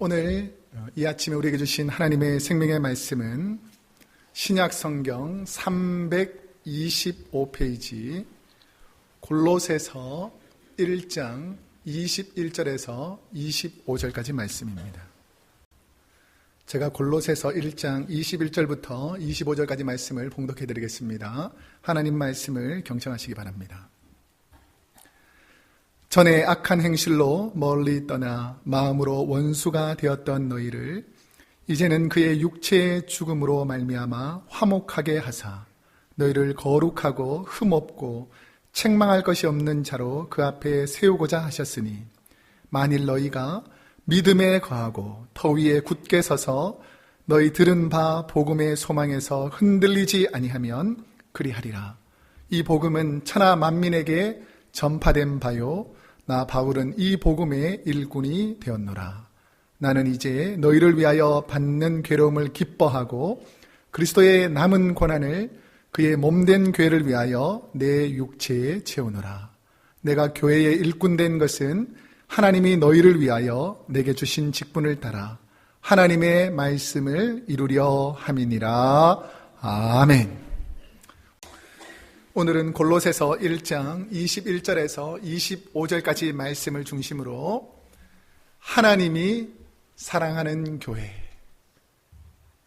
오늘 이 아침에 우리에게 주신 하나님의 생명의 말씀은 신약 성경 325페이지 골로새서 1장 21절에서 25절까지 말씀입니다. 제가 골로새서 1장 21절부터 25절까지 말씀을 봉독해 드리겠습니다. 하나님 말씀을 경청하시기 바랍니다. 전에 악한 행실로 멀리 떠나 마음으로 원수가 되었던 너희를 이제는 그의 육체의 죽음으로 말미암아 화목하게 하사 너희를 거룩하고 흠없고 책망할 것이 없는 자로 그 앞에 세우고자 하셨으니 만일 너희가 믿음에 거하고 터 위에 굳게 서서 너희 들은 바 복음의 소망에서 흔들리지 아니하면 그리하리라. 이 복음은 천하 만민에게 전파된 바요 나 바울은 이 복음의 일꾼이 되었노라. 나는 이제 너희를 위하여 받는 괴로움을 기뻐하고 그리스도의 남은 고난을 그의 몸된 교회를 위하여 내 육체에 채우노라. 내가 교회의 일꾼 된 것은 하나님이 너희를 위하여 내게 주신 직분을 따라 하나님의 말씀을 이루려 함이니라. 아멘. 오늘은 골로새서 1장 21절에서 25절까지 말씀을 중심으로 하나님이 사랑하는 교회,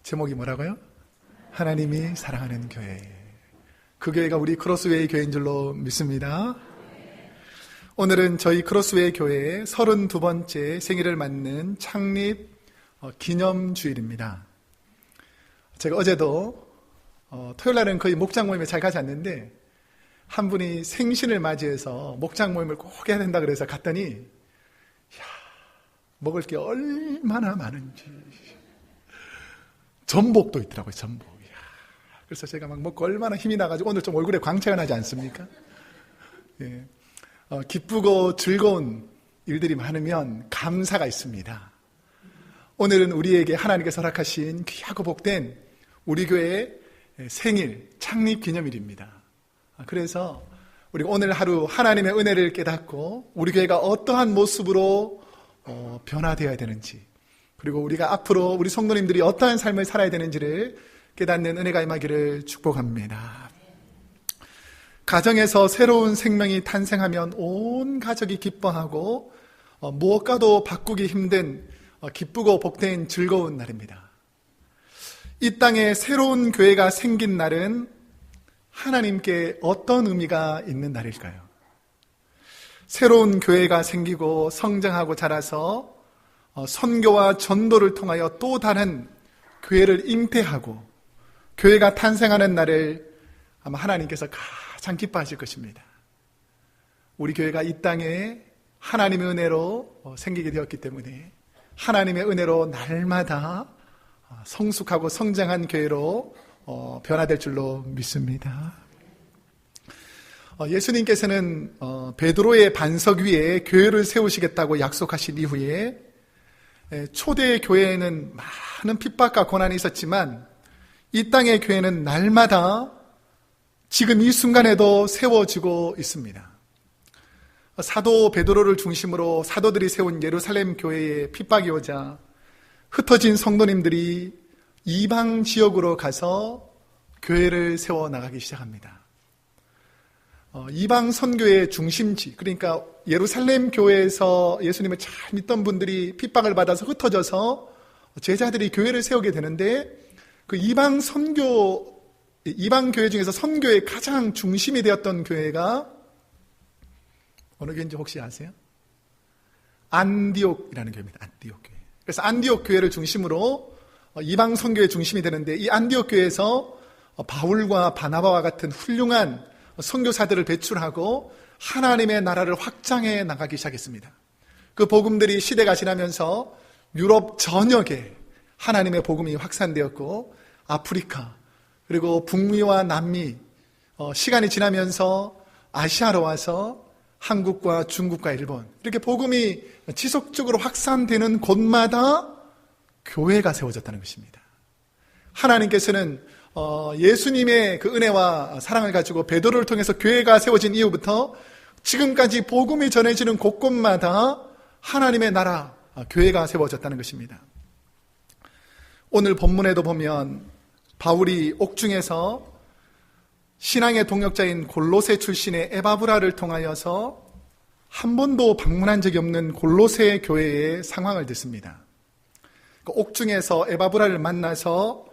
제목이 뭐라고요? 하나님이 사랑하는 교회. 그 교회가 우리 크로스웨이 교회인 줄로 믿습니다. 오늘은 저희 크로스웨이 교회의 32번째 생일을 맞는 창립 기념주일입니다. 제가 어제도 토요일 날은 거의 목장 모임에 잘 가지 않는데 한 분이 생신을 맞이해서 목장 모임을 꼭 해야 된다 그래서 갔더니 이야, 먹을 게 얼마나 많은지 전복도 있더라고요. 전복. 이야, 그래서 제가 막 먹고 얼마나 힘이 나가지고 오늘 좀 얼굴에 광채가 나지 않습니까? 예. 기쁘고 즐거운 일들이 많으면 감사가 있습니다. 오늘은 우리에게 하나님께서 허락하신 귀하고 복된 우리 교회의 생일 창립 기념일입니다. 그래서 우리가 오늘 하루 하나님의 은혜를 깨닫고 우리 교회가 어떠한 모습으로 변화되어야 되는지, 그리고 우리가 앞으로 우리 성도님들이 어떠한 삶을 살아야 되는지를 깨닫는 은혜가 임하기를 축복합니다. 가정에서 새로운 생명이 탄생하면 온 가족이 기뻐하고 무엇과도 바꾸기 힘든 기쁘고 복된 즐거운 날입니다. 이 땅에 새로운 교회가 생긴 날은 하나님께 어떤 의미가 있는 날일까요? 새로운 교회가 생기고 성장하고 자라서 선교와 전도를 통하여 또 다른 교회를 잉태하고 교회가 탄생하는 날을 아마 하나님께서 가장 기뻐하실 것입니다. 우리 교회가 이 땅에 하나님의 은혜로 생기게 되었기 때문에 하나님의 은혜로 날마다 성숙하고 성장한 교회로 변화될 줄로 믿습니다. 예수님께서는 베드로의 반석 위에 교회를 세우시겠다고 약속하신 이후에 초대 교회에는 많은 핍박과 고난이 있었지만 이 땅의 교회는 날마다 지금 이 순간에도 세워지고 있습니다. 사도 베드로를 중심으로 사도들이 세운 예루살렘 교회에 핍박이 오자 흩어진 성도님들이 이방 지역으로 가서 교회를 세워나가기 시작합니다. 이방 선교의 중심지, 그러니까 예루살렘 교회에서 예수님을 잘 믿던 분들이 핍박을 받아서 흩어져서 제자들이 교회를 세우게 되는데 그 이방 교회 중에서 선교의 가장 중심이 되었던 교회가 어느 교회인지 혹시 아세요? 안디옥이라는 교회입니다. 안디옥 교회. 그래서 안디옥 교회를 중심으로 이방 선교의 중심이 되는데 이 안디옥 교회에서 바울과 바나바와 같은 훌륭한 선교사들을 배출하고 하나님의 나라를 확장해 나가기 시작했습니다. 그 복음들이 시대가 지나면서 유럽 전역에 하나님의 복음이 확산되었고 아프리카 그리고 북미와 남미, 시간이 지나면서 아시아로 와서 한국과 중국과 일본, 이렇게 복음이 지속적으로 확산되는 곳마다 교회가 세워졌다는 것입니다. 하나님께서는 예수님의 그 은혜와 사랑을 가지고 베드로를 통해서 교회가 세워진 이후부터 지금까지 복음이 전해지는 곳곳마다 하나님의 나라, 교회가 세워졌다는 것입니다. 오늘 본문에도 보면 바울이 옥중에서 신앙의 동역자인 골로새 출신의 에바브라를 통하여서 한 번도 방문한 적이 없는 골로새 교회의 상황을 듣습니다. 옥중에서 에바브라를 만나서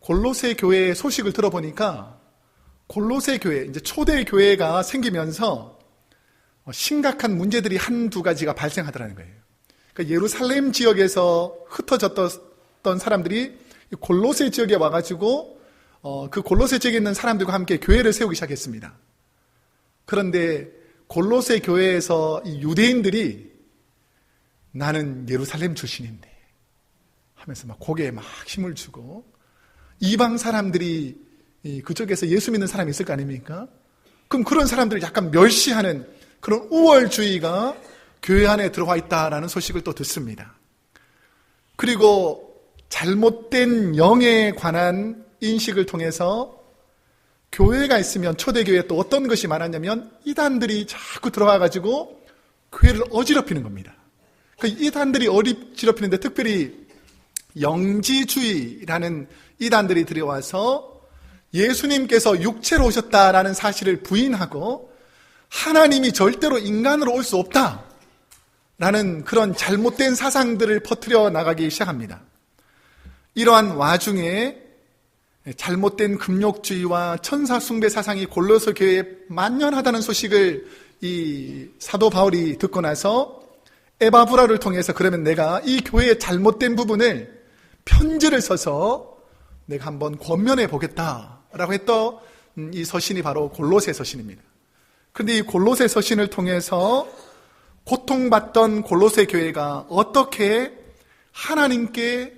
골로새 교회의 소식을 들어보니까 골로새 교회, 이제 초대 교회가 생기면서 심각한 문제들이 한두 가지가 발생하더라는 거예요. 그러니까 예루살렘 지역에서 흩어졌던 사람들이 골로새 지역에 와가지고 그 골로새 지역에 있는 사람들과 함께 교회를 세우기 시작했습니다. 그런데 골로새 교회에서 이 유대인들이 나는 예루살렘 출신인데 하면서 막 고개에 막 힘을 주고, 이방 사람들이 그쪽에서 예수 믿는 사람이 있을 거 아닙니까? 그럼 그런 사람들을 약간 멸시하는 그런 우월주의가 교회 안에 들어와 있다라는 소식을 또 듣습니다. 그리고 잘못된 영에 관한 인식을 통해서 교회가 있으면, 초대교회에 또 어떤 것이 많았냐면 이단들이 자꾸 들어와가지고 교회를 어지럽히는 겁니다. 그 이단들이 어지럽히는데 특별히 영지주의라는 이단들이 들어와서 예수님께서 육체로 오셨다라는 사실을 부인하고 하나님이 절대로 인간으로 올 수 없다라는 그런 잘못된 사상들을 퍼뜨려 나가기 시작합니다. 이러한 와중에 잘못된 금욕주의와 천사숭배 사상이 골로새 교회에 만연하다는 소식을 이 사도 바울이 듣고 나서 에바브라를 통해서 그러면 내가 이 교회의 잘못된 부분을 편지를 써서 내가 한번 권면해 보겠다라고 했던 이 서신이 바로 골로새 서신입니다. 그런데 이 골로새 서신을 통해서 고통받던 골로새 교회가 어떻게 하나님께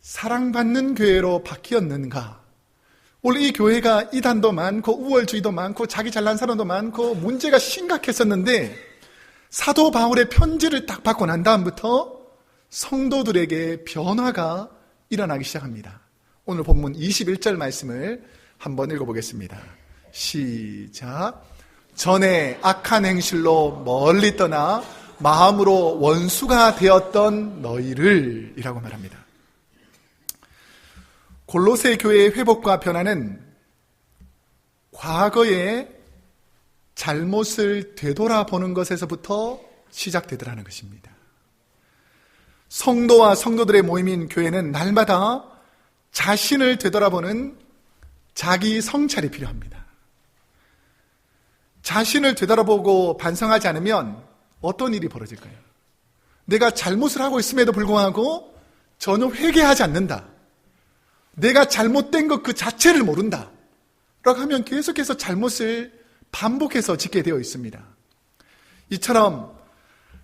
사랑받는 교회로 바뀌었는가? 원래 이 교회가 이단도 많고 우월주의도 많고 자기 잘난 사람도 많고 문제가 심각했었는데 사도 바울의 편지를 딱 받고 난 다음부터 성도들에게 변화가 일어나기 시작합니다. 오늘 본문 21절 말씀을 한번 읽어보겠습니다. 시작. 전에 악한 행실로 멀리 떠나 마음으로 원수가 되었던 너희를 이라고 말합니다. 골로새 교회의 회복과 변화는 과거의 잘못을 되돌아보는 것에서부터 시작되더라는 것입니다. 성도와 성도들의 모임인 교회는 날마다 자신을 되돌아보는 자기 성찰이 필요합니다. 자신을 되돌아보고 반성하지 않으면 어떤 일이 벌어질까요? 내가 잘못을 하고 있음에도 불구하고 전혀 회개하지 않는다. 내가 잘못된 것 그 자체를 모른다 라고 하면 계속해서 잘못을 반복해서 짓게 되어 있습니다. 이처럼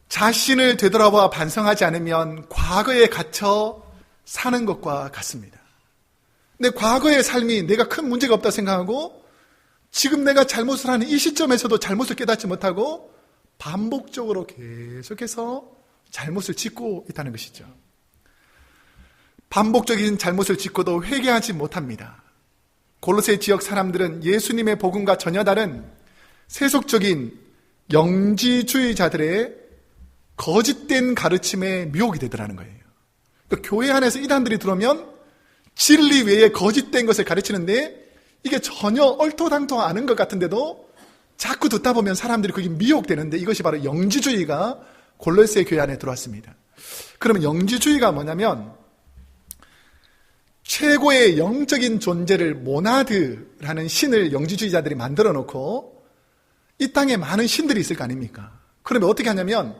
자신을 되돌아봐 반성하지 않으면 과거에 갇혀 사는 것과 같습니다. 내 과거의 삶이 내가 큰 문제가 없다 생각하고 지금 내가 잘못을 하는 이 시점에서도 잘못을 깨닫지 못하고 반복적으로 계속해서 잘못을 짓고 있다는 것이죠. 반복적인 잘못을 짓고도 회개하지 못합니다. 골로새 지역 사람들은 예수님의 복음과 전혀 다른 세속적인 영지주의자들의 거짓된 가르침에 미혹이 되더라는 거예요. 그러니까 교회 안에서 이단들이 들어오면 진리 외에 거짓된 것을 가르치는데 이게 전혀 얼토당토 않은 것 같은데도 자꾸 듣다 보면 사람들이 그게 미혹되는데 이것이 바로 영지주의가 골로새 교회 안에 들어왔습니다. 그러면 영지주의가 뭐냐면 최고의 영적인 존재를 모나드라는 신을 영지주의자들이 만들어 놓고 이 땅에 많은 신들이 있을 거 아닙니까? 그러면 어떻게 하냐면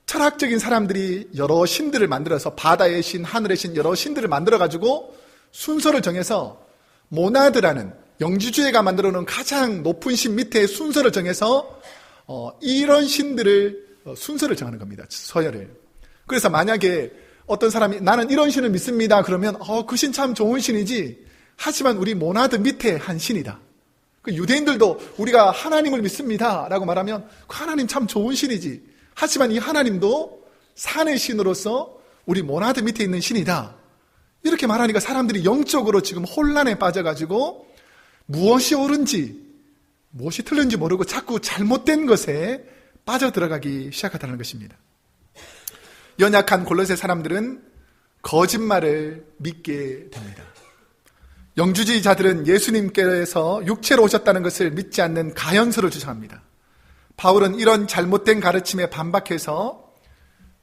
철학적인 사람들이 여러 신들을 만들어서 바다의 신, 하늘의 신 여러 신들을 만들어 가지고 순서를 정해서 모나드라는 영지주의가 만들어 놓은 가장 높은 신 밑에 순서를 정해서 이런 신들을 순서를 정하는 겁니다. 서열을. 그래서 만약에 어떤 사람이 나는 이런 신을 믿습니다. 그러면 그 신 참 좋은 신이지. 하지만 우리 모나드 밑에 한 신이다. 그 유대인들도 우리가 하나님을 믿습니다. 라고 말하면 그 하나님 참 좋은 신이지. 하지만 이 하나님도 산의 신으로서 우리 모나드 밑에 있는 신이다. 이렇게 말하니까 사람들이 영적으로 지금 혼란에 빠져가지고 무엇이 옳은지 무엇이 틀린지 모르고 자꾸 잘못된 것에 빠져들어가기 시작하다는 것입니다. 연약한 골로새 사람들은 거짓말을 믿게 됩니다. 영주주의자들은 예수님께서 육체로 오셨다는 것을 믿지 않는 가연서를 주장합니다. 바울은 이런 잘못된 가르침에 반박해서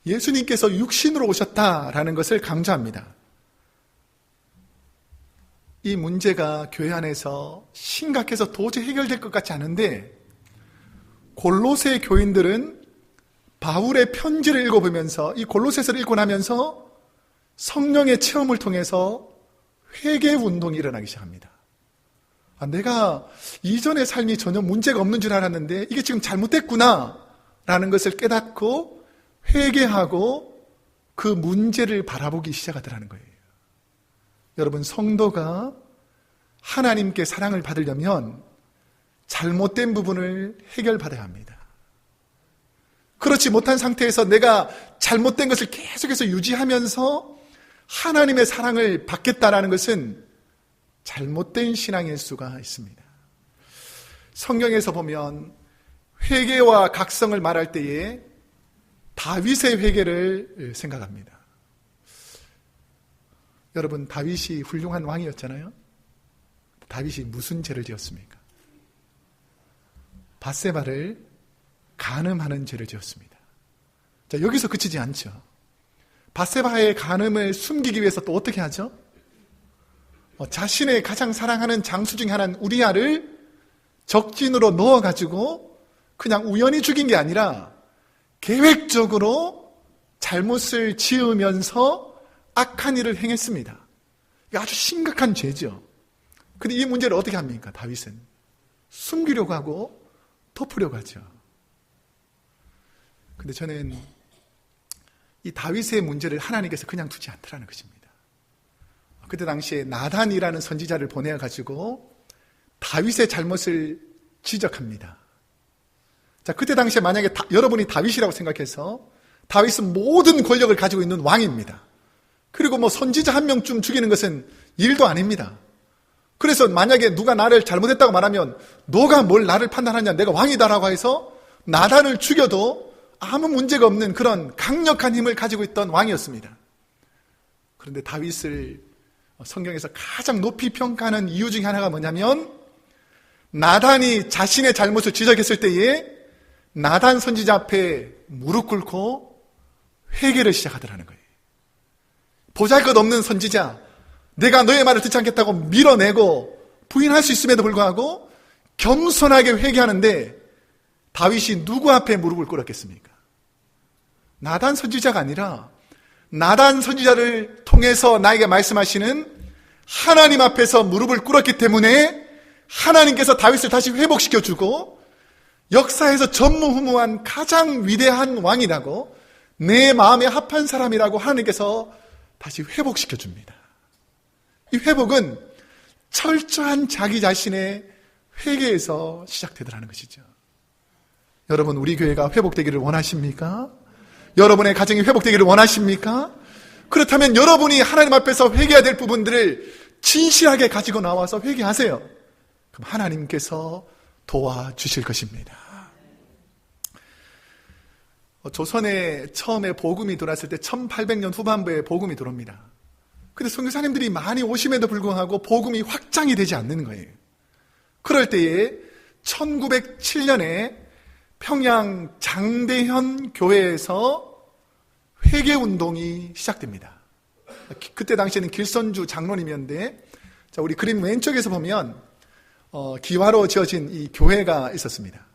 예수님께서 육신으로 오셨다라는 것을 강조합니다. 이 문제가 교회 안에서 심각해서 도저히 해결될 것 같지 않은데 골로새 교인들은 바울의 편지를 읽어보면서 이 골로새서를 읽고 나면서 성령의 체험을 통해서 회개 운동이 일어나기 시작합니다. 내가 이전의 삶이 전혀 문제가 없는 줄 알았는데 이게 지금 잘못됐구나 라는 것을 깨닫고 회개하고 그 문제를 바라보기 시작하더라는 거예요. 여러분, 성도가 하나님께 사랑을 받으려면 잘못된 부분을 해결받아야 합니다. 그렇지 못한 상태에서 내가 잘못된 것을 계속해서 유지하면서 하나님의 사랑을 받겠다라는 것은 잘못된 신앙일 수가 있습니다. 성경에서 보면 회개와 각성을 말할 때에 다윗의 회개를 생각합니다. 여러분, 다윗이 훌륭한 왕이었잖아요. 다윗이 무슨 죄를 지었습니까? 밧세바를 간음하는 죄를 지었습니다. 자, 여기서 그치지 않죠. 밧세바의 간음을 숨기기 위해서 또 어떻게 하죠? 자신의 가장 사랑하는 장수 중에 하나인 우리아를 적진으로 넣어가지고 그냥 우연히 죽인 게 아니라 계획적으로 잘못을 지으면서 악한 일을 행했습니다. 이게 아주 심각한 죄죠. 근데 이 문제를 어떻게 합니까? 다윗은 숨기려고 하고 덮으려고 하죠. 근데 저는 이 다윗의 문제를 하나님께서 그냥 두지 않더라는 것입니다. 그때 당시에 나단이라는 선지자를 보내가지고 다윗의 잘못을 지적합니다. 자, 그때 당시에 만약에 여러분이 다윗이라고 생각해서 다윗은 모든 권력을 가지고 있는 왕입니다. 그리고 뭐 선지자 한 명쯤 죽이는 것은 일도 아닙니다. 그래서 만약에 누가 나를 잘못했다고 말하면 너가 뭘 나를 판단하냐, 내가 왕이다라고 해서 나단을 죽여도 아무 문제가 없는 그런 강력한 힘을 가지고 있던 왕이었습니다. 그런데 다윗을 성경에서 가장 높이 평가하는 이유 중에 하나가 뭐냐면 나단이 자신의 잘못을 지적했을 때에 나단 선지자 앞에 무릎 꿇고 회개를 시작하더라는 거예요. 보잘것없는 선지자, 내가 너의 말을 듣지 않겠다고 밀어내고 부인할 수 있음에도 불구하고 겸손하게 회개하는데 다윗이 누구 앞에 무릎을 꿇었겠습니까? 나단 선지자가 아니라 나단 선지자를 통해서 나에게 말씀하시는 하나님 앞에서 무릎을 꿇었기 때문에 하나님께서 다윗을 다시 회복시켜주고 역사에서 전무후무한 가장 위대한 왕이라고, 내 마음에 합한 사람이라고 하나님께서 다시 회복시켜줍니다. 이 회복은 철저한 자기 자신의 회개에서 시작되더라는 것이죠. 여러분, 우리 교회가 회복되기를 원하십니까? 여러분의 가정이 회복되기를 원하십니까? 그렇다면 여러분이 하나님 앞에서 회개해야 될 부분들을 진실하게 가지고 나와서 회개하세요. 그럼 하나님께서 도와주실 것입니다. 조선에 처음에 복음이 들어왔을 때 1800년 후반부에 복음이 들어옵니다. 근데 선교사님들이 많이 오심에도 불구하고 복음이 확장이 되지 않는 거예요. 그럴 때에 1907년에 평양 장대현 교회에서 회개운동이 시작됩니다. 그때 당시에는 길선주 장로님이었는데, 자, 우리 그림 왼쪽에서 보면 기와로 지어진 이 교회가 있었습니다.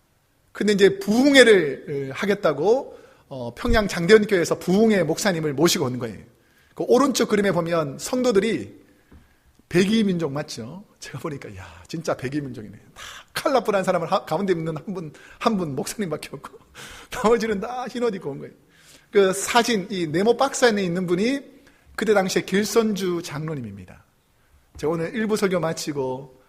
근데 이제 부흥회를 하겠다고 평양 장대현 교회에서 부흥회 목사님을 모시고 오는 거예요. 그 오른쪽 그림에 보면 성도들이 백이민족 맞죠? 제가 보니까 야, 진짜 백이민족이네. 다 컬러풀한 사람을 가운데 있는 한 분 목사님밖에 없고 나머지는 다 흰 옷 입고 온 거예요. 그 사진, 이 네모 박스 안에 있는 분이 그때 당시에 길선주 장로님입니다. 제가 오늘 일부 설교 마치고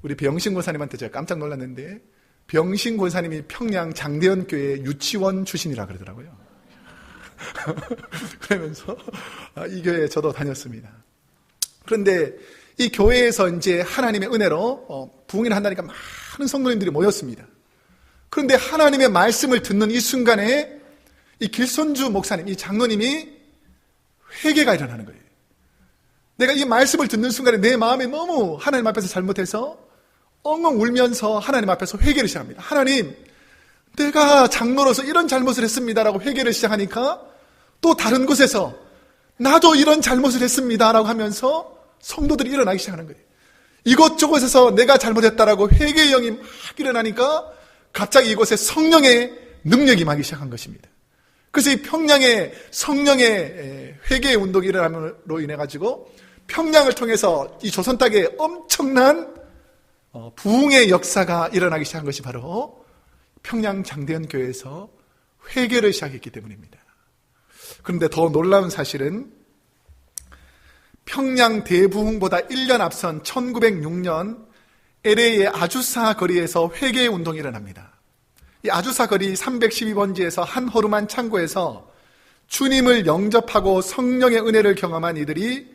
우리 병신 권사님한테 제가 깜짝 놀랐는데, 병신 권사님이 평양 장대현 교회 유치원 출신이라 그러더라고요. 그러면서 이 교회에 저도 다녔습니다. 그런데 이 교회에서 이제 하나님의 은혜로 부흥회를 한다니까 많은 성도님들이 모였습니다. 그런데 하나님의 말씀을 듣는 이 순간에 이 길손주 목사님, 이 장로님이 회개가 일어나는 거예요. 내가 이 말씀을 듣는 순간에 내 마음에 너무 하나님 앞에서 잘못해서 엉엉 울면서 하나님 앞에서 회개를 시작합니다. 하나님, 내가 장로로서 이런 잘못을 했습니다라고 회개를 시작하니까 또 다른 곳에서 나도 이런 잘못을 했습니다라고 하면서 성도들이 일어나기 시작하는 거예요. 이곳저곳에서 내가 잘못했다라고 회개의 영이 막 일어나니까 갑자기 이곳에 성령의 능력이 임하기 시작한 것입니다. 그래서 이 평양에 성령의 회개의 운동이 일어남으로 인해 가지고 평양을 통해서 이 조선 땅에 엄청난 부흥의 역사가 일어나기 시작한 것이 바로 평양 장대현 교회에서 회개를 시작했기 때문입니다. 그런데 더 놀라운 사실은 평양 대부흥보다 1년 앞선 1906년 LA의 아주사 거리에서 회개의 운동이 일어납니다. 이 아주사 거리 312번지에서 한 호르만 창고에서 주님을 영접하고 성령의 은혜를 경험한 이들이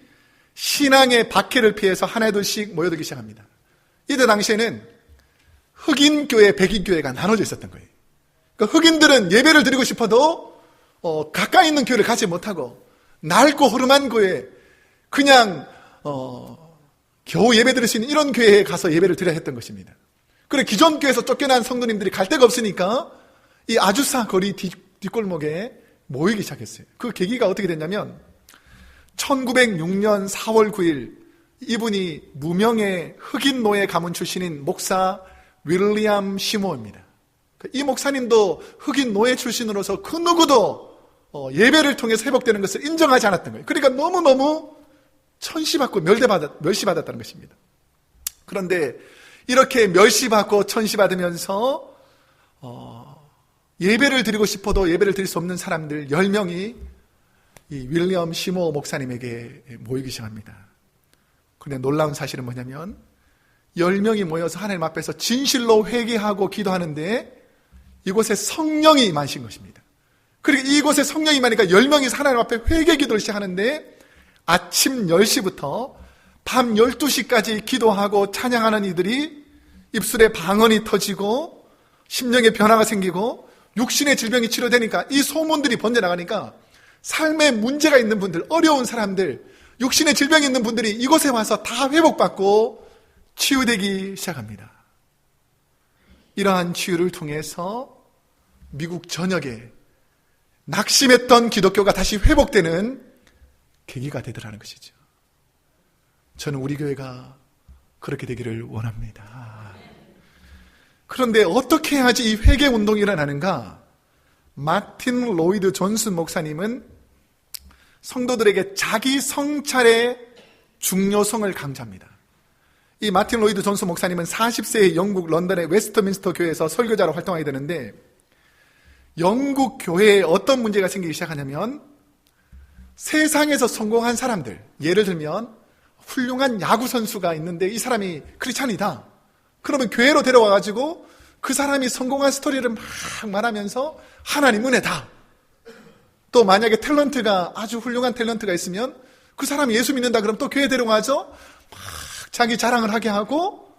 신앙의 박해를 피해서 하나둘씩 모여들기 시작합니다. 이때 당시에는 흑인교회, 백인교회가 나눠져 있었던 거예요. 그러니까 흑인들은 예배를 드리고 싶어도 가까이 있는 교회를 가지 못하고 낡고 허름한 교회, 그냥 겨우 예배 드릴 수 있는 이런 교회에 가서 예배를 드려야 했던 것입니다. 그래 기존 교회에서 쫓겨난 성도님들이 갈 데가 없으니까 이 아주사 거리 뒷골목에 모이기 시작했어요. 그 계기가 어떻게 됐냐면 1906년 4월 9일 이분이 무명의 흑인 노예 가문 출신인 목사 윌리엄 시모입니다. 이 목사님도 흑인 노예 출신으로서 그 누구도 예배를 통해서 회복되는 것을 인정하지 않았던 거예요. 그러니까 너무너무 천시받고 멸시받았다는 것입니다. 그런데 이렇게 멸시받고 천시받으면서 예배를 드리고 싶어도 예배를 드릴 수 없는 사람들 10명이 이 윌리엄 시모 목사님에게 모이기 시작합니다. 그런데 놀라운 사실은 뭐냐면 10명이 모여서 하나님 앞에서 진실로 회개하고 기도하는데 이곳에 성령이 임하신 것입니다. 그리고 이곳에 성령이 임하니까 10명이 하나님 앞에 회개 기도를 시작하는데 아침 10시부터 밤 12시까지 기도하고 찬양하는 이들이 입술에 방언이 터지고 심령에 변화가 생기고 육신의 질병이 치료되니까 이 소문들이 번져나가니까 삶에 문제가 있는 분들, 어려운 사람들, 육신의 질병이 있는 분들이 이곳에 와서 다 회복받고 치유되기 시작합니다. 이러한 치유를 통해서 미국 전역에 낙심했던 기독교가 다시 회복되는 계기가 되더라는 것이죠. 저는 우리 교회가 그렇게 되기를 원합니다. 그런데 어떻게 해야지 이 회개 운동이 일어나는가? 마틴 로이드 존슨 목사님은 성도들에게 자기 성찰의 중요성을 강조합니다. 이 마틴 로이드 존슨 목사님은 40세의 영국 런던의 웨스트민스터 교회에서 설교자로 활동하게 되는데 영국 교회에 어떤 문제가 생기기 시작하냐면 세상에서 성공한 사람들, 예를 들면 훌륭한 야구 선수가 있는데 이 사람이 크리스찬이다. 그러면 교회로 데려와가지고 그 사람이 성공한 스토리를 막 말하면서 하나님 은혜다. 또 만약에 탤런트가 아주 훌륭한 탤런트가 있으면 그 사람이 예수 믿는다 그러면 또 교회 데려가서 막 자기 자랑을 하게 하고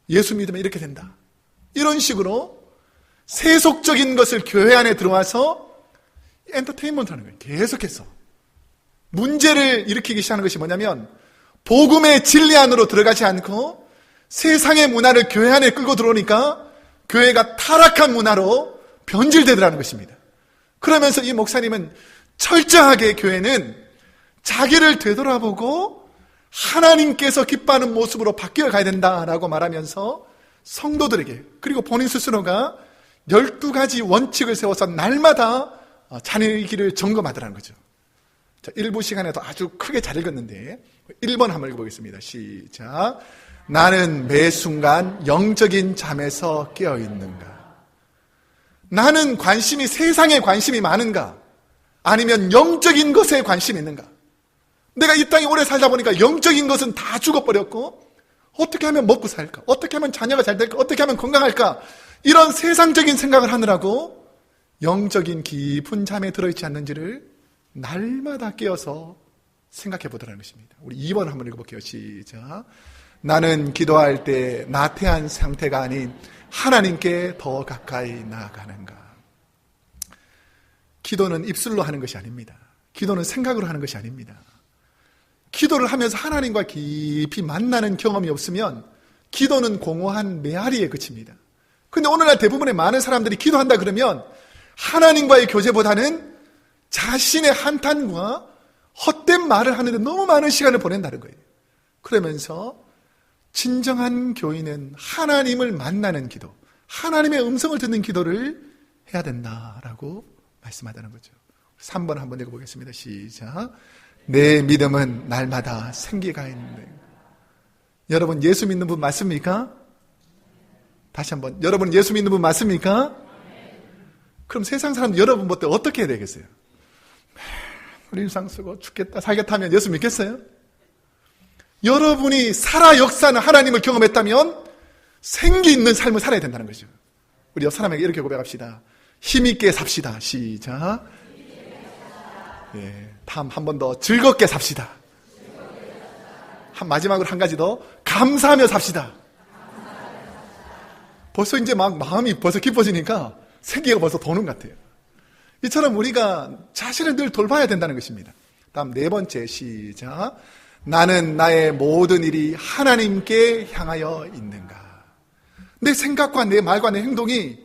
예수 믿으면 이렇게 된다. 이런 식으로 세속적인 것을 교회 안에 들어와서 엔터테인먼트 하는 거예요. 계속해서. 문제를 일으키기 시작하는 것이 뭐냐면 복음의 진리 안으로 들어가지 않고 세상의 문화를 교회 안에 끌고 들어오니까 교회가 타락한 문화로 변질되더라는 것입니다. 그러면서 이 목사님은 철저하게 교회는 자기를 되돌아보고 하나님께서 기뻐하는 모습으로 바뀌어 가야 된다라고 말하면서 성도들에게 그리고 본인 스스로가 12가지 원칙을 세워서 날마다 자녀의 길을 점검하더라는 거죠. 자, 1부 시간에도 아주 크게 잘 읽었는데 1번 한번 읽어보겠습니다. 시작. 나는 매 순간 영적인 잠에서 깨어있는가? 나는 관심이 세상에 관심이 많은가? 아니면 영적인 것에 관심이 있는가? 내가 이 땅에 오래 살다 보니까 영적인 것은 다 죽어버렸고 어떻게 하면 먹고 살까? 어떻게 하면 자녀가 잘 될까? 어떻게 하면 건강할까? 이런 세상적인 생각을 하느라고 영적인 깊은 잠에 들어있지 않는지를 날마다 깨어서 생각해 보더라는 것입니다. 우리 2번 한번 읽어볼게요. 시작. 나는 기도할 때 나태한 상태가 아닌 하나님께 더 가까이 나아가는가? 기도는 입술로 하는 것이 아닙니다. 기도는 생각으로 하는 것이 아닙니다. 기도를 하면서 하나님과 깊이 만나는 경험이 없으면 기도는 공허한 메아리에 그칩니다. 근데 오늘날 대부분의 많은 사람들이 기도한다 그러면 하나님과의 교제보다는 자신의 한탄과 헛된 말을 하는데 너무 많은 시간을 보낸다는 거예요. 그러면서 진정한 교인은 하나님을 만나는 기도, 하나님의 음성을 듣는 기도를 해야 된다라고 말씀하다는 거죠. 3번 한번 읽어보겠습니다. 시작. 내 믿음은 날마다 생기가 있는데. 여러분 예수 믿는 분 맞습니까? 다시 한번, 여러분 예수 믿는 분 맞습니까? 그럼 세상 사람들 여러분 볼 때 어떻게 해야 되겠어요? 우리 일상 쓰고 죽겠다 살겠다 하면 예수 믿겠어요? 여러분이 살아 역사는 하나님을 경험했다면 생기 있는 삶을 살아야 된다는 거죠. 우리 옆 사람에게 이렇게 고백합시다. 힘있게 삽시다. 시작. 예, 다음 한 번 더 즐겁게 삽시다. 마지막으로 한 가지 더 감사하며 삽시다. 벌써 이제 막 마음이 벌써 기뻐지니까 생기가 벌써 도는 것 같아요. 이처럼 우리가 자신을 늘 돌봐야 된다는 것입니다. 다음 4번째 시작. 나는 나의 모든 일이 하나님께 향하여 있는가? 내 생각과 내 말과 내 행동이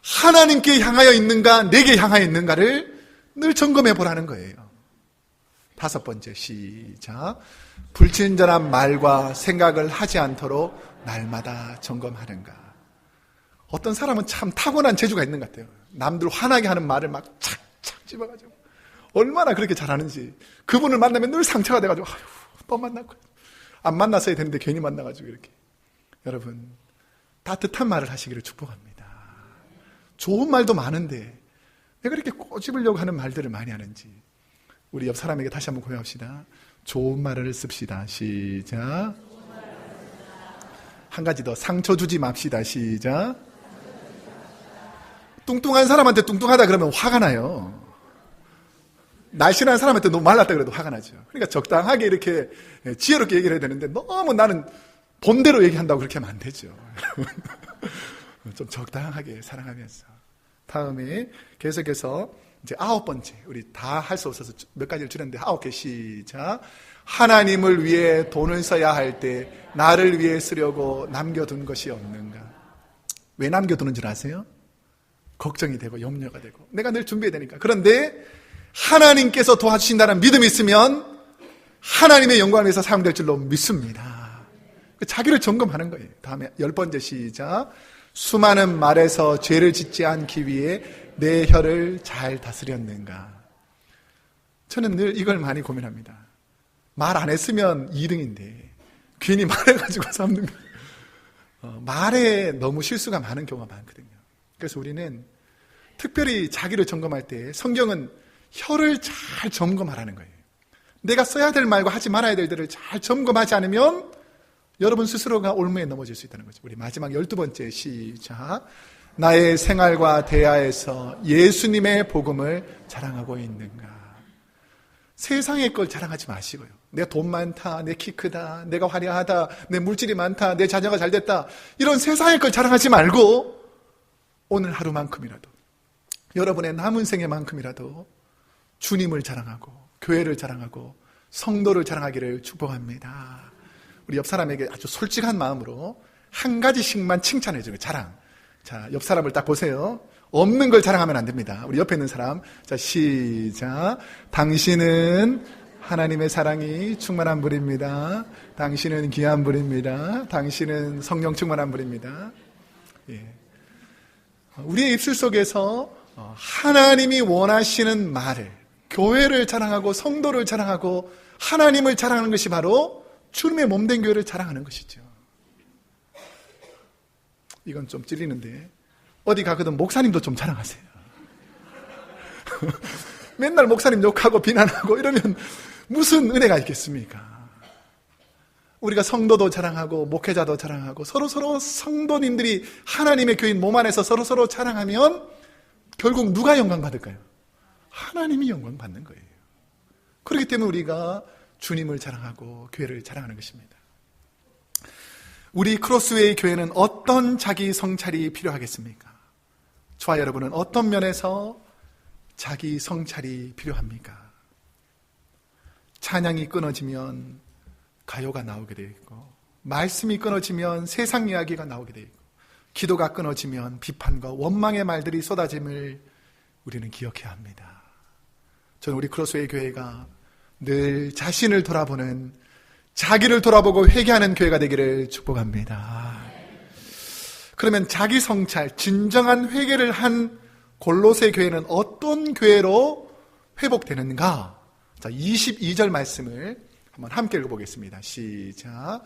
하나님께 향하여 있는가, 내게 향하여 있는가를 늘 점검해 보라는 거예요. 5번째 시작. 불친절한 말과 생각을 하지 않도록 날마다 점검하는가? 어떤 사람은 참 타고난 재주가 있는 것 같아요. 남들 화나게 하는 말을 막 착착 집어가지고 얼마나 그렇게 잘하는지. 그분을 만나면 늘 상처가 돼가지고 아휴 또 만났고 안 만났어야 되는데 괜히 만나가지고 이렇게. 여러분 따뜻한 말을 하시기를 축복합니다. 좋은 말도 많은데 왜 그렇게 꼬집으려고 하는 말들을 많이 하는지 우리 옆 사람에게 다시 한번 고백합시다. 좋은 말을 씁시다. 시작. 한 가지 더 상처 주지 맙시다. 시작. 뚱뚱한 사람한테 뚱뚱하다 그러면 화가 나요. 날씬한 사람한테 너무 말랐다 그래도 화가 나죠. 그러니까 적당하게 이렇게 지혜롭게 얘기를 해야 되는데 너무 나는 본대로 얘기한다고 그렇게 하면 안 되죠. 좀 적당하게 사랑하면서. 다음에 계속해서 이제 9번째, 우리 다 할 수 없어서 몇 가지를 줄였는데 9개 시작. 하나님을 위해 돈을 써야 할 때 나를 위해 쓰려고 남겨둔 것이 없는가? 왜 남겨두는 줄 아세요? 걱정이 되고 염려가 되고 내가 늘 준비해야 되니까. 그런데 하나님께서 도와주신다는 믿음이 있으면 하나님의 영광을 위해서 사용될 줄로 믿습니다. 자기를 점검하는 거예요. 다음에 10번째 시작. 수많은 말에서 죄를 짓지 않기 위해 내 혀를 잘 다스렸는가? 저는 늘 이걸 많이 고민합니다. 말 안 했으면 2등인데 괜히 말해가지고 3등. 말에 너무 실수가 많은 경우가 많거든요. 그래서 우리는 특별히 자기를 점검할 때 성경은 혀를 잘 점검하라는 거예요. 내가 써야 될 말과 하지 말아야 될 일을 잘 점검하지 않으면 여러분 스스로가 올무에 넘어질 수 있다는 거죠. 우리 마지막 12번째 시작. 나의 생활과 대화에서 예수님의 복음을 자랑하고 있는가? 세상의 걸 자랑하지 마시고요. 내 돈 많다, 내 키 크다, 내가 화려하다, 내 물질이 많다, 내 자녀가 잘 됐다, 이런 세상의 걸 자랑하지 말고 오늘 하루만큼이라도 여러분의 남은 생애만큼이라도 주님을 자랑하고 교회를 자랑하고 성도를 자랑하기를 축복합니다. 우리 옆 사람에게 아주 솔직한 마음으로 한 가지씩만 칭찬해 주는 자랑. 자, 옆 사람을 딱 보세요. 없는 걸 자랑하면 안 됩니다. 우리 옆에 있는 사람. 자, 시작. 당신은 하나님의 사랑이 충만한 분입니다. 당신은 귀한 분입니다. 당신은 성령 충만한 분입니다. 예. 우리의 입술 속에서 하나님이 원하시는 말을, 교회를 자랑하고 성도를 자랑하고 하나님을 자랑하는 것이 바로 주님의 몸된 교회를 자랑하는 것이죠. 이건 좀 찔리는데 어디 가거든 목사님도 좀 자랑하세요. 맨날 목사님 욕하고 비난하고 이러면 무슨 은혜가 있겠습니까? 우리가 성도도 자랑하고 목회자도 자랑하고 서로 성도님들이 하나님의 교인 몸 안에서 서로 자랑하면 결국 누가 영광 받을까요? 하나님이 영광 받는 거예요. 그렇기 때문에 우리가 주님을 자랑하고 교회를 자랑하는 것입니다. 우리 크로스웨이 교회는 어떤 자기 성찰이 필요하겠습니까? 저와 여러분은 어떤 면에서 자기 성찰이 필요합니까? 찬양이 끊어지면 가요가 나오게 되어 있고, 말씀이 끊어지면 세상 이야기가 나오게 되어 있고, 기도가 끊어지면 비판과 원망의 말들이 쏟아짐을 우리는 기억해야 합니다. 저는 우리 크로스웨이 교회가 늘 자신을 돌아보는, 자기를 돌아보고 회개하는 교회가 되기를 축복합니다. 그러면 자기 성찰, 진정한 회개를 한 골로새 교회는 어떤 교회로 회복되는가? 자, 22절 말씀을 한번 함께 읽어보겠습니다. 시작.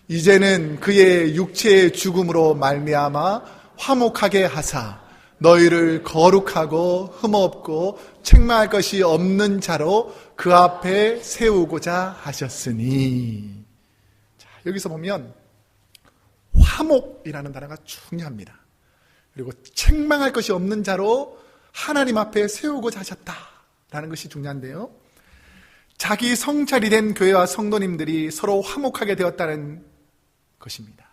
이제는 그의 육체의 죽음으로 말미암아 화목하게 하사 너희를 거룩하고 흠없고 책망할 것이 없는 자로 그 앞에 세우고자 하셨으니. 자, 여기서 보면 화목이라는 단어가 중요합니다. 그리고 책망할 것이 없는 자로 하나님 앞에 세우고자 하셨다라는 것이 중요한데요. 자기 성찰이 된 교회와 성도님들이 서로 화목하게 되었다는 것입니다.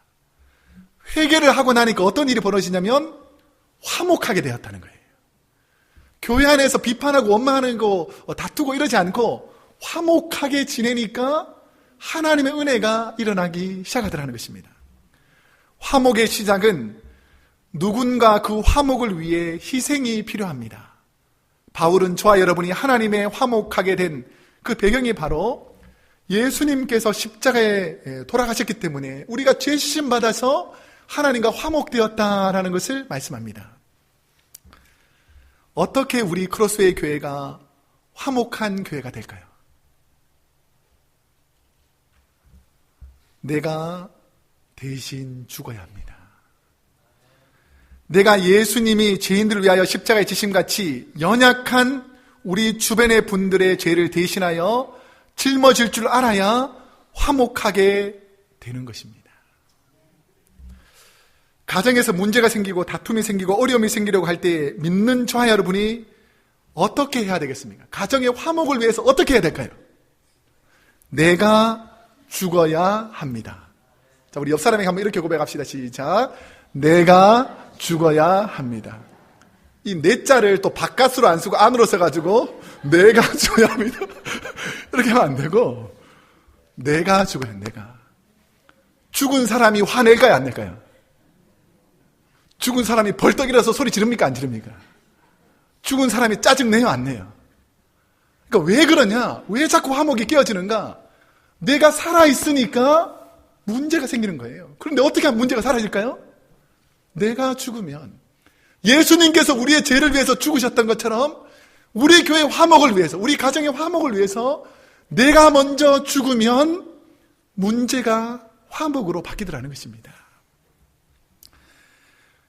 회개를 하고 나니까 어떤 일이 벌어지냐면 화목하게 되었다는 거예요. 교회 안에서 비판하고 원망하는 거 다투고 이러지 않고 화목하게 지내니까 하나님의 은혜가 일어나기 시작하더라는 것입니다. 화목의 시작은 누군가 그 화목을 위해 희생이 필요합니다. 바울은 저와 여러분이 하나님의 화목하게 된 그 배경이 바로 예수님께서 십자가에 돌아가셨기 때문에 우리가 죄 씻음 받아서 하나님과 화목되었다라는 것을 말씀합니다. 어떻게 우리 크로스웨이 교회가 화목한 교회가 될까요? 내가 대신 죽어야 합니다. 내가 예수님이 죄인들을 위하여 십자가에 지심같이 연약한 우리 주변의 분들의 죄를 대신하여 짊어질 줄 알아야 화목하게 되는 것입니다. 가정에서 문제가 생기고 다툼이 생기고 어려움이 생기려고 할 때 믿는 저와 여러분이 어떻게 해야 되겠습니까? 가정의 화목을 위해서 어떻게 해야 될까요? 내가 죽어야 합니다. 자, 우리 옆 사람에게 한번 이렇게 고백합시다. 시작. 내가 죽어야 합니다. 이 내 자를 또 바깥으로 안 쓰고 안으로 써가지고 내가 죽어야 합니다. 이렇게 하면 안 되고 내가 죽어야 합니다. 내가. 죽은 사람이 화낼까요? 안 낼까요? 죽은 사람이 벌떡 일어서 소리 지릅니까? 안 지릅니까? 죽은 사람이 짜증내요? 안 내요? 그러니까 왜 그러냐? 왜 자꾸 화목이 깨어지는가? 내가 살아있으니까 문제가 생기는 거예요. 그런데 어떻게 하면 문제가 사라질까요? 내가 죽으면 예수님께서 우리의 죄를 위해서 죽으셨던 것처럼 우리 교회 화목을 위해서, 우리 가정의 화목을 위해서 내가 먼저 죽으면 문제가 화목으로 바뀌더라는 것입니다.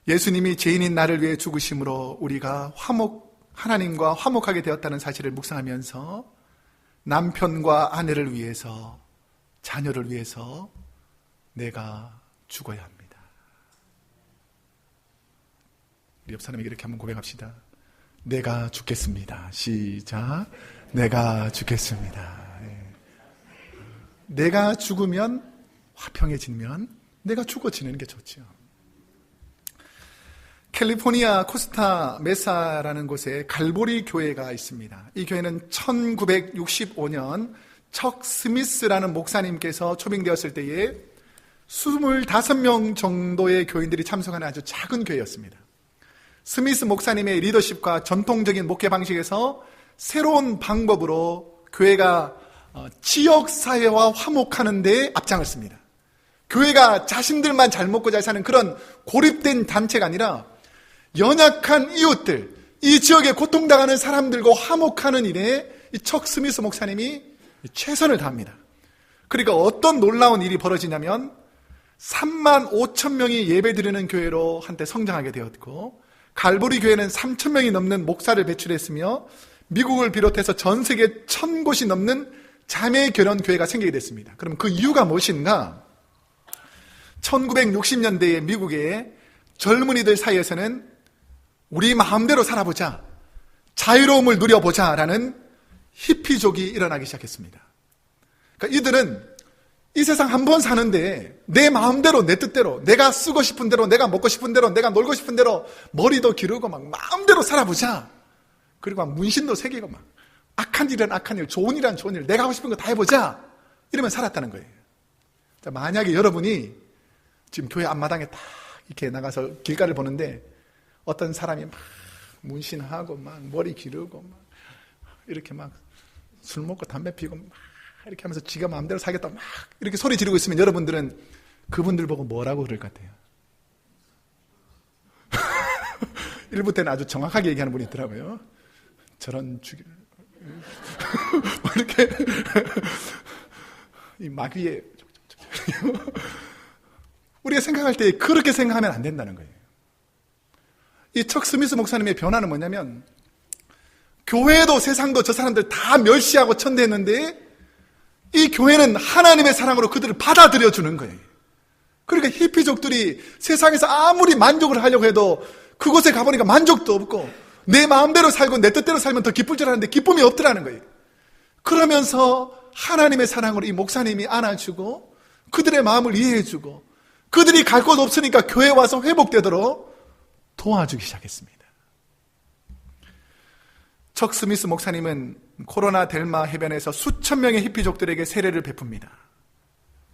예수님이 죄인인 나를 위해 죽으심으로 우리가 하나님과 화목하게 되었다는 사실을 묵상하면서 남편과 아내를 위해서, 자녀를 위해서 내가 죽어야 합니다. 우리 옆 사람에게 이렇게 한번 고백합시다. 내가 죽겠습니다. 시작. 내가 죽겠습니다. 내가 죽으면, 화평해지면 내가 죽어 지내는 게 좋죠. 캘리포니아 코스타 메사라는 곳에 갈보리 교회가 있습니다. 이 교회는 1965년 척 스미스라는 목사님께서 초빙되었을 때에 25명 정도의 교인들이 참석하는 아주 작은 교회였습니다. 스미스 목사님의 리더십과 전통적인 목회 방식에서 새로운 방법으로 교회가 지역사회와 화목하는 데 앞장을 씁니다. 교회가 자신들만 잘 먹고 잘 사는 그런 고립된 단체가 아니라 연약한 이웃들, 이 지역에 고통당하는 사람들과 화목하는 일에 이 척 스미스 목사님이 최선을 다합니다. 그러니까 어떤 놀라운 일이 벌어지냐면 35,000명이 예배드리는 교회로 한때 성장하게 되었고, 갈보리 교회는 3,000명이 넘는 목사를 배출했으며 미국을 비롯해서 전 세계 1,000곳이 넘는 자매 결혼 교회가 생기게 됐습니다. 그럼 그 이유가 무엇인가? 1960년대에 미국의 젊은이들 사이에서는 우리 마음대로 살아보자, 자유로움을 누려보자라는 히피족이 일어나기 시작했습니다. 그러니까 이들은 이 세상 한 번 사는데 내 마음대로, 내 뜻대로, 내가 쓰고 싶은 대로, 내가 먹고 싶은 대로, 내가 놀고 싶은 대로 머리도 기르고 막 마음대로 살아보자. 그리고 막 문신도 새기고 막 악한 일은 악한 일, 좋은 일은 좋은 일, 내가 하고 싶은 거 다 해보자 이러면 살았다는 거예요. 자, 만약에 여러분이 지금 교회 앞마당에 딱 이렇게 나가서 길가를 보는데 어떤 사람이 막 문신하고 막 머리 기르고 막 이렇게 막 술 먹고 담배 피고 막 이렇게 하면서 지가 마음대로 살겠다 막 이렇게 소리 지르고 있으면 여러분들은 그분들 보고 뭐라고 그럴 것 같아요? 일부 때는 아주 정확하게 얘기하는 분이 있더라고요. 저런 죽일 이렇게 이 마귀에 우리가 생각할 때 그렇게 생각하면 안 된다는 거예요. 이 척 스미스 목사님의 변화는 뭐냐면 교회도 세상도 저 사람들 다 멸시하고 천대했는데 이 교회는 하나님의 사랑으로 그들을 받아들여 주는 거예요. 그러니까 히피족들이 세상에서 아무리 만족을 하려고 해도 그곳에 가보니까 만족도 없고 내 마음대로 살고 내 뜻대로 살면 더 기쁠 줄 알았는데 기쁨이 없더라는 거예요. 그러면서 하나님의 사랑으로 이 목사님이 안아주고 그들의 마음을 이해해주고 그들이 갈 곳 없으니까 교회에 와서 회복되도록 도와주기 시작했습니다. 척 스미스 목사님은 코로나 델마 해변에서 수천 명의 히피족들에게 세례를 베풉니다.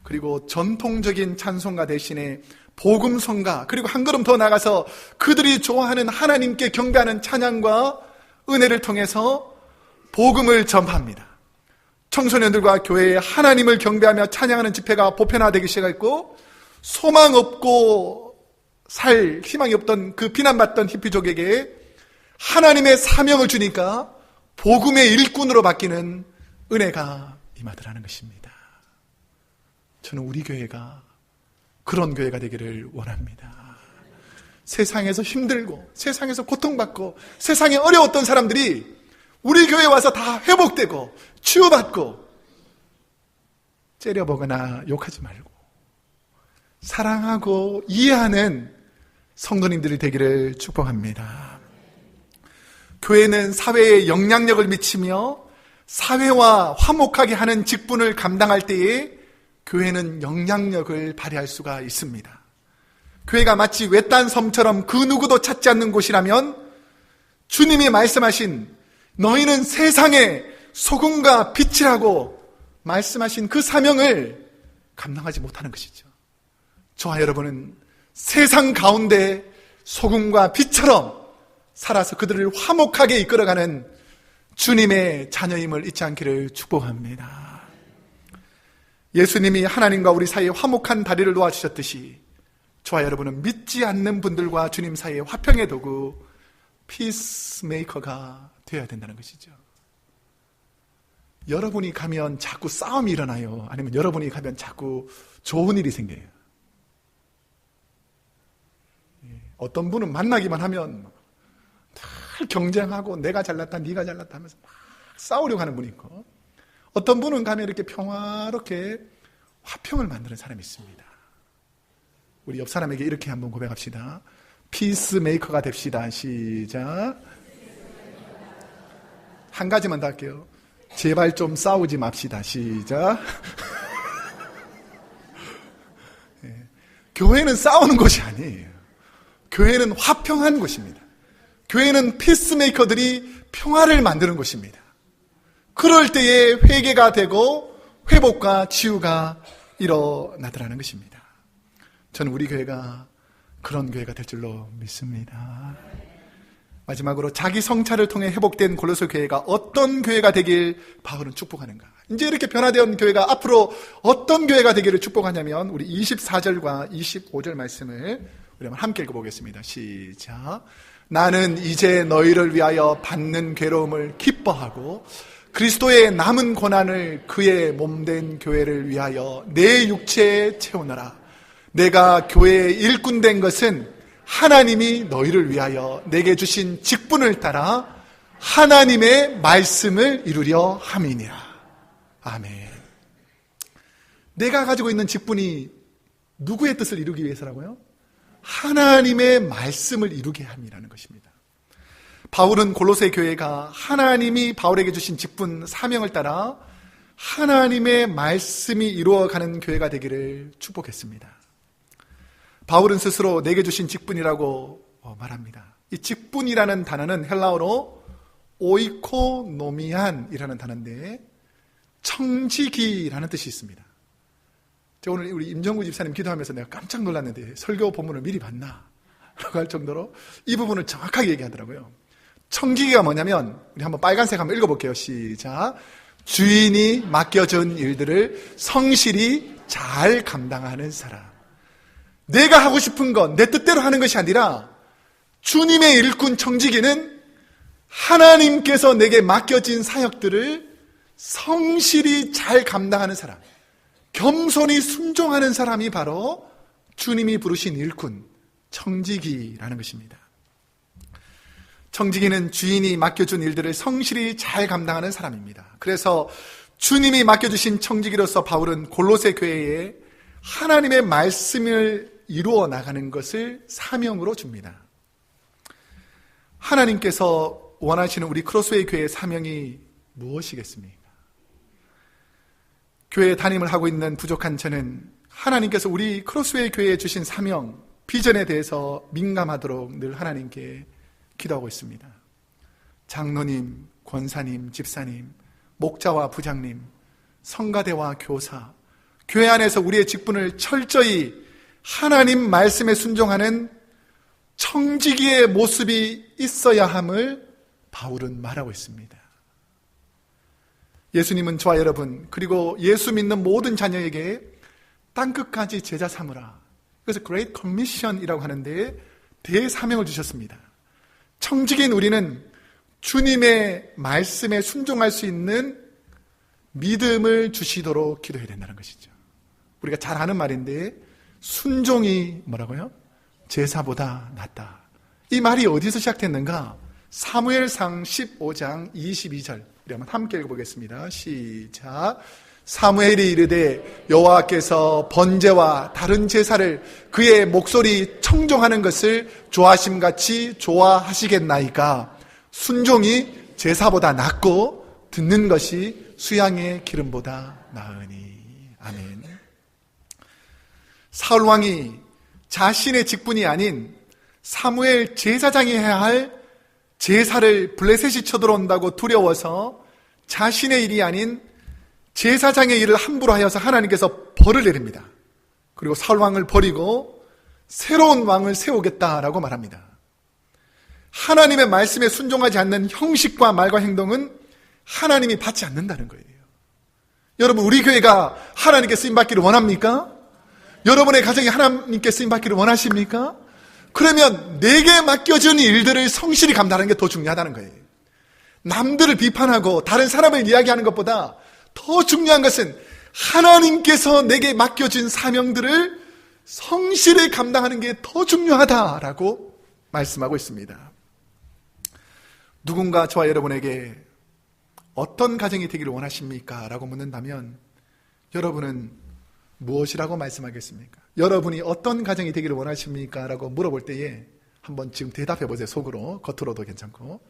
그리고 전통적인 찬송가 대신에 복음성가, 그리고 한 걸음 더 나가서 그들이 좋아하는 하나님께 경배하는 찬양과 은혜를 통해서 복음을 전파합니다. 청소년들과 교회에 하나님을 경배하며 찬양하는 집회가 보편화되기 시작했고 소망 없고 살 희망이 없던 그 비난받던 히피족에게 하나님의 사명을 주니까 복음의 일꾼으로 바뀌는 은혜가 임하더라는 것입니다. 저는 우리 교회가 그런 교회가 되기를 원합니다. 세상에서 힘들고 세상에서 고통받고 세상에 어려웠던 사람들이 우리 교회에 와서 다 회복되고 치유받고 째려보거나 욕하지 말고 사랑하고 이해하는 성도님들이 되기를 축복합니다. 교회는 사회에 영향력을 미치며 사회와 화목하게 하는 직분을 감당할 때에 교회는 영향력을 발휘할 수가 있습니다. 교회가 마치 외딴 섬처럼 그 누구도 찾지 않는 곳이라면 주님이 말씀하신 너희는 세상의 소금과 빛이라고 말씀하신 그 사명을 감당하지 못하는 것이죠. 저와 여러분은 세상 가운데 소금과 빛처럼 살아서 그들을 화목하게 이끌어가는 주님의 자녀임을 잊지 않기를 축복합니다. 예수님이 하나님과 우리 사이에 화목한 다리를 놓아주셨듯이 저와 여러분은 믿지 않는 분들과 주님 사이에 화평의 도구 피스메이커가 되어야 된다는 것이죠. 여러분이 가면 자꾸 싸움이 일어나요? 아니면 여러분이 가면 자꾸 좋은 일이 생겨요? 어떤 분은 만나기만 하면 늘 경쟁하고 내가 잘났다 네가 잘났다 하면서 막 싸우려고 하는 분이 있고 어떤 분은 가면 이렇게 평화롭게 화평을 만드는 사람이 있습니다. 우리 옆 사람에게 이렇게 한번 고백합시다. 피스메이커가 됩시다. 시작. 한 가지만 더 할게요. 제발 좀 싸우지 맙시다. 시작. 네. 교회는 싸우는 곳이 아니에요. 교회는 화평한 곳입니다. 교회는 피스메이커들이 평화를 만드는 곳입니다. 그럴 때에 회개가 되고 회복과 치유가 일어나더라는 것입니다. 저는 우리 교회가 그런 교회가 될 줄로 믿습니다. 마지막으로 자기 성찰을 통해 회복된 골로새 교회가 어떤 교회가 되길 바울은 축복하는가? 이제 이렇게 변화된 교회가 앞으로 어떤 교회가 되기를 축복하냐면 우리 24절과 25절 말씀을 우리 한번 함께 읽어보겠습니다. 시작. 나는 이제 너희를 위하여 받는 괴로움을 기뻐하고 그리스도의 남은 고난을 그의 몸된 교회를 위하여 내 육체에 채우노라. 내가 교회의 일꾼 된 것은 하나님이 너희를 위하여 내게 주신 직분을 따라 하나님의 말씀을 이루려 함이니라. 아멘. 내가 가지고 있는 직분이 누구의 뜻을 이루기 위해서라고요? 하나님의 말씀을 이루게 함이라는 것입니다. 바울은 골로새 교회가 하나님이 바울에게 주신 직분, 사명을 따라 하나님의 말씀이 이루어가는 교회가 되기를 축복했습니다. 바울은 스스로 내게 주신 직분이라고 말합니다. 이 직분이라는 단어는 헬라어로 오이코노미안이라는 단어인데 청지기라는 뜻이 있습니다. 제가 오늘 우리 임정구 집사님 기도하면서 내가 깜짝 놀랐는데 설교 본문을 미리 봤나? 라고 할 정도로 이 부분을 정확하게 얘기하더라고요. 청지기가 뭐냐면 우리 한번 빨간색 한번 읽어볼게요. 시작. 주인이 맡겨준 일들을 성실히 잘 감당하는 사람. 내가 하고 싶은 건 내 뜻대로 하는 것이 아니라 주님의 일꾼 청지기는 하나님께서 내게 맡겨진 사역들을 성실히 잘 감당하는 사람, 겸손히 순종하는 사람이 바로 주님이 부르신 일꾼 청지기라는 것입니다. 청지기는 주인이 맡겨준 일들을 성실히 잘 감당하는 사람입니다. 그래서 주님이 맡겨주신 청지기로서 바울은 골로새 교회에 하나님의 말씀을 이루어 나가는 것을 사명으로 줍니다. 하나님께서 원하시는 우리 크로스웨이 교회의 사명이 무엇이겠습니까? 교회 담임을 하고 있는 부족한 저는 하나님께서 우리 크로스웨이 교회에 주신 사명, 비전에 대해서 민감하도록 늘 하나님께 기도하고 있습니다. 장로님, 권사님, 집사님, 목자와 부장님, 성가대와 교사, 교회 안에서 우리의 직분을 철저히 하나님 말씀에 순종하는 청지기의 모습이 있어야 함을 바울은 말하고 있습니다. 예수님은 저와 여러분 그리고 예수 믿는 모든 자녀에게 땅끝까지 제자 삼으라. 그래서 Great Commission이라고 하는데 대사명을 주셨습니다. 청지기인 우리는 주님의 말씀에 순종할 수 있는 믿음을 주시도록 기도해야 된다는 것이죠. 우리가 잘 아는 말인데 순종이 뭐라고요? 제사보다 낫다. 이 말이 어디서 시작됐는가? 사무엘상 15장 22절 우리 한번 함께 읽어보겠습니다. 시작. 사무엘이 이르되 여호와께서 번제와 다른 제사를 그의 목소리 청종하는 것을 좋아하심같이 좋아하시겠나이까? 순종이 제사보다 낫고 듣는 것이 수양의 기름보다 나으니. 아멘. 사울 왕이 자신의 직분이 아닌 사무엘 제사장이 해야 할 제사를 블레셋이 쳐들어온다고 두려워서 자신의 일이 아닌 제사장의 일을 함부로 하여서 하나님께서 벌을 내립니다. 그리고 사울 왕을 버리고 새로운 왕을 세우겠다라고 말합니다. 하나님의 말씀에 순종하지 않는 형식과 말과 행동은 하나님이 받지 않는다는 거예요. 여러분, 우리 교회가 하나님께 쓰임받기를 원합니까? 여러분의 가정이 하나님께 쓰임받기를 원하십니까? 그러면 내게 맡겨준 일들을 성실히 감당하는 게 더 중요하다는 거예요. 남들을 비판하고 다른 사람을 이야기하는 것보다 더 중요한 것은 하나님께서 내게 맡겨준 사명들을 성실히 감당하는 게 더 중요하다라고 말씀하고 있습니다. 누군가 저와 여러분에게 어떤 가정이 되기를 원하십니까? 라고 묻는다면 여러분은 무엇이라고 말씀하겠습니까? 여러분이 어떤 가정이 되기를 원하십니까? 라고 물어볼 때에 한번 지금 대답해 보세요. 속으로, 겉으로도 괜찮고.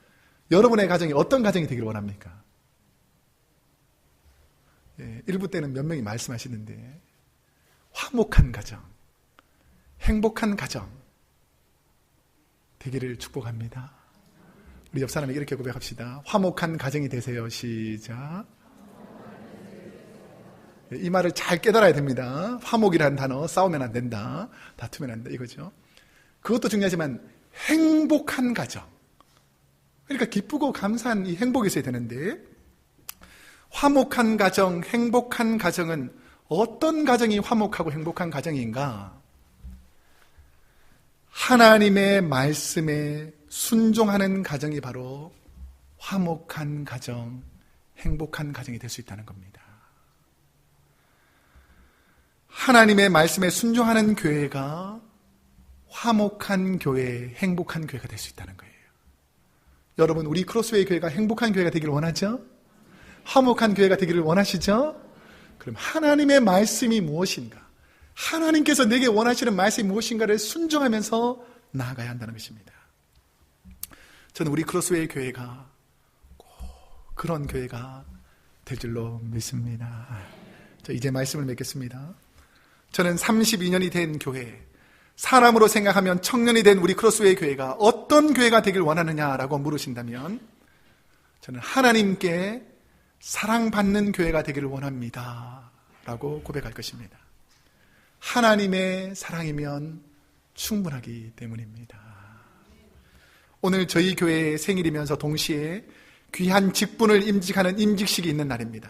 여러분의 가정이 어떤 가정이 되기를 원합니까? 예, 일부 때는 몇 명이 말씀하시는데 화목한 가정, 행복한 가정 되기를 축복합니다. 우리 옆 사람에게 이렇게 고백합시다. 화목한 가정이 되세요. 시작. 이 말을 잘 깨달아야 됩니다. 화목이라는 단어, 싸우면 안 된다, 다투면 안 된다, 이거죠. 그것도 중요하지만 행복한 가정, 그러니까 기쁘고 감사한 이 행복이 있어야 되는데, 화목한 가정, 행복한 가정은 어떤 가정이 화목하고 행복한 가정인가? 하나님의 말씀에 순종하는 가정이 바로 화목한 가정, 행복한 가정이 될 수 있다는 겁니다. 하나님의 말씀에 순종하는 교회가 화목한 교회, 행복한 교회가 될 수 있다는 거예요. 여러분, 우리 크로스웨이 교회가 행복한 교회가 되기를 원하죠? 화목한 교회가 되기를 원하시죠? 그럼 하나님의 말씀이 무엇인가? 하나님께서 내게 원하시는 말씀이 무엇인가를 순종하면서 나아가야 한다는 것입니다. 저는 우리 크로스웨이 교회가 꼭 그런 교회가 될 줄로 믿습니다. 자, 이제 말씀을 맺겠습니다. 저는 32년이 된 교회, 사람으로 생각하면 청년이 된 우리 크로스웨이 교회가 어떤 교회가 되길 원하느냐라고 물으신다면 저는 하나님께 사랑받는 교회가 되기를 원합니다 라고 고백할 것입니다. 하나님의 사랑이면 충분하기 때문입니다. 오늘 저희 교회의 생일이면서 동시에 귀한 직분을 임직하는 임직식이 있는 날입니다.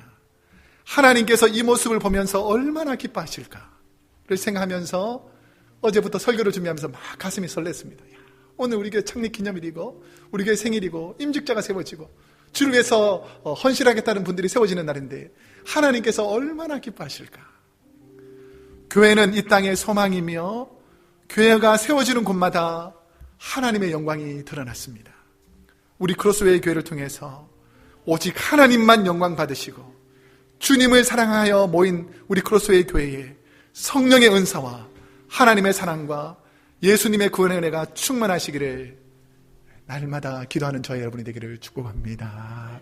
하나님께서 이 모습을 보면서 얼마나 기뻐하실까를 생각하면서 어제부터 설교를 준비하면서 막 가슴이 설렜습니다. 오늘 우리 교회 창립 기념일이고 우리 교회 생일이고 임직자가 세워지고 주를 위해서 헌신하겠다는 분들이 세워지는 날인데 하나님께서 얼마나 기뻐하실까. 교회는 이 땅의 소망이며 교회가 세워지는 곳마다 하나님의 영광이 드러났습니다. 우리 크로스웨이 교회를 통해서 오직 하나님만 영광 받으시고 주님을 사랑하여 모인 우리 크로스웨이 교회에 성령의 은사와 하나님의 사랑과 예수님의 구원의 은혜가 충만하시기를 날마다 기도하는 저희 여러분이 되기를 축복합니다.